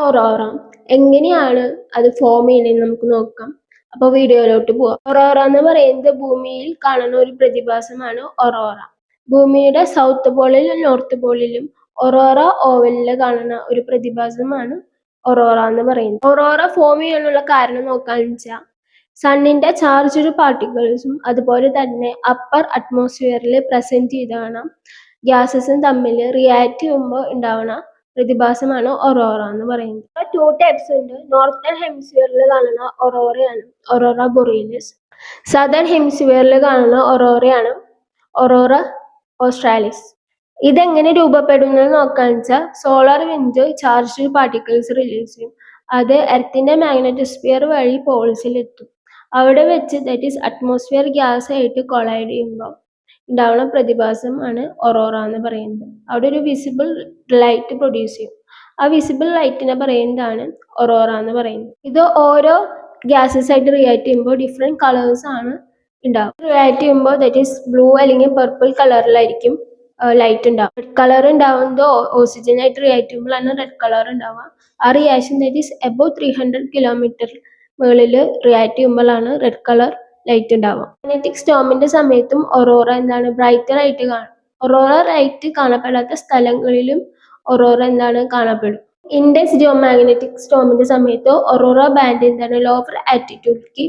ഒറോറ എങ്ങനെയാണ് അത് ഫോം ചെയ്യുന്നത് നമുക്ക് നോക്കാം. അപ്പോൾ വീഡിയോയിലോട്ട് പോവാം. ഒറോറ എന്ന് പറയുന്നത് ഭൂമിയിൽ കാണുന്ന ഒരു പ്രതിഭാസമാണ് ഒറോറ. ഭൂമിയുടെ സൗത്ത് പോളിലും നോർത്ത് പോളിലും ഒറോറ ഓവലിൽ കാണുന്ന ഒരു പ്രതിഭാസമാണ് ഒറോറ എന്ന് പറയുന്നത്. ഒറോറ ഫോം ചെയ്യാനുള്ള കാരണം നോക്കാന്ന് വെച്ചാൽ സണ്ണിന്റെ ചാർജ്ഡ് പാർട്ടിക്കിൾസും അതുപോലെ തന്നെ അപ്പർ അറ്റ്മോസ്ഫിയറിൽ പ്രസന്റ് ചെയ്താണ് ഗ്യാസസും തമ്മിൽ റിയാക്ട് ചെയ്യുമ്പോൾ ഉണ്ടാവുന്ന പ്രതിഭാസമാണ് ഒറോറ എന്ന് പറയുന്നത്. 2 ടൈപ്സ് ഉണ്ട്. നോർത്തേൺ ഹെമിസ്ഫിയറിൽ കാണുന്ന ഒറോറയാണ് ഒറോറ ബൊറിയലിസ്. സദേൺ ഹെമിസ്ഫിയറിൽ കാണുന്ന ഒറോറയാണ് ഒറോറ ഓസ്ട്രാലിസ്. ഇതെങ്ങനെ രൂപപ്പെടുന്നത് നോക്കാന്ന് വെച്ചാൽ solar wind charged particles release ചെയ്യും. അത് എർത്തിന്റെ മാഗ്നറ്റോസ്ഫിയർ വഴി പോൾസിലെത്തും. അവിടെ വെച്ച് ദാറ്റ് ഈസ് അറ്റ്മോസ്ഫിയർ ഗ്യാസ് ആയിട്ട് കൊളൈഡ് ചെയ്യുമ്പോൾ ഉണ്ടാവുന്ന പ്രതിഭാസമാണ് ഒറോറ എന്ന് പറയുന്നത്. അവിടെ ഒരു വിസിബിൾ ലൈറ്റ് പ്രൊഡ്യൂസ് ചെയ്യും. ആ വിസിബിൾ ലൈറ്റിനെ പറയുന്നതാണ് ഒറോറ എന്ന് പറയുന്നത്. ഇത് ഓരോ ഗ്യാസസ് ആയിട്ട് റിയാക്ട് ചെയ്യുമ്പോൾ ഡിഫറെന്റ് കളേഴ്സ് ആണ് ഉണ്ടാവും. റിയാക്ട് ചെയ്യുമ്പോൾ ദാറ്റ് ഈസ് ബ്ലൂ അല്ലെങ്കിൽ പർപ്പിൾ കളറിലായിരിക്കും ലൈറ്റ് ഉണ്ടാവും. റെഡ് കളർ ഉണ്ടാവുന്നത് ഓക്സിജൻ ആയിട്ട് റിയാക്ട് ചെയ്യുമ്പോഴാണ് റെഡ് കളർ ഉണ്ടാവുക. ആ reaction that is above 300 kilometre മുകളിൽ റിയാക്ട് ചെയ്യുമ്പോഴാണ് റെഡ് കളർ ലൈറ്റ് ഉണ്ടാവുക. മാഗ്നറ്റിക് സ്റ്റോമിന്റെ സമയത്തും ഒറോറ എന്താണ് ബ്രൈറ്റർ ആയിട്ട് കാണും. ഒറോറ ലൈറ്റ് കാണപ്പെടാത്ത സ്ഥലങ്ങളിലും ഒറോറ എന്താണ് കാണപ്പെടും. ഇൻഡെക്സ് ജിയോമാഗ്നറ്റിക് സ്റ്റോമിന്റെ സമയത്ത് ഒറോറ ബാൻഡ് എന്താണ് ലോവർ ആറ്റിറ്റ്യൂഡിലേക്ക്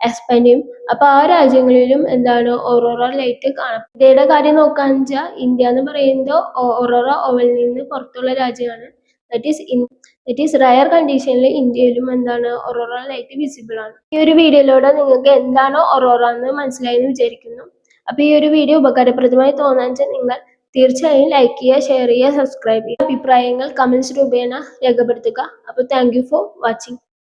എക്സ്പാൻഡ് ചെയ്യും. അപ്പൊ ആ രാജ്യങ്ങളിലും എന്താണ് ഒറോറ ലൈറ്റ് കാണാം. ഇന്ത്യയുടെ കാര്യം നോക്കാന്ന് വെച്ചാൽ ഇന്ത്യ എന്ന് പറയുന്നത് ഒറോറ ഓവലിൽ നിന്ന് പുറത്തുള്ള രാജ്യമാണ്. ദാറ്റ് ഈസ് റയർ കണ്ടീഷനിൽ ഇന്ത്യയിലും എന്താണ് ഒറോറ ലൈറ്റ് വിസിബിൾ ആണ്. ഈ ഒരു വീഡിയോയിലൂടെ നിങ്ങൾക്ക് എന്താണോ ഒറോറ എന്ന് മനസ്സിലായെന്ന് വിചാരിക്കുന്നു. അപ്പൊ ഈ ഒരു വീഡിയോ ഉപകാരപ്രദമായി തോന്നാൻ വെച്ചാൽ നിങ്ങൾ തീർച്ചയായും ലൈക്ക് ചെയ്യുക, ഷെയർ ചെയ്യുക, സബ്സ്ക്രൈബ് ചെയ്യുക. അഭിപ്രായങ്ങൾ കമന്റ്സ് രൂപേണ രേഖപ്പെടുത്തുക. അപ്പോൾ താങ്ക് യു ഫോർ വാച്ചിങ്.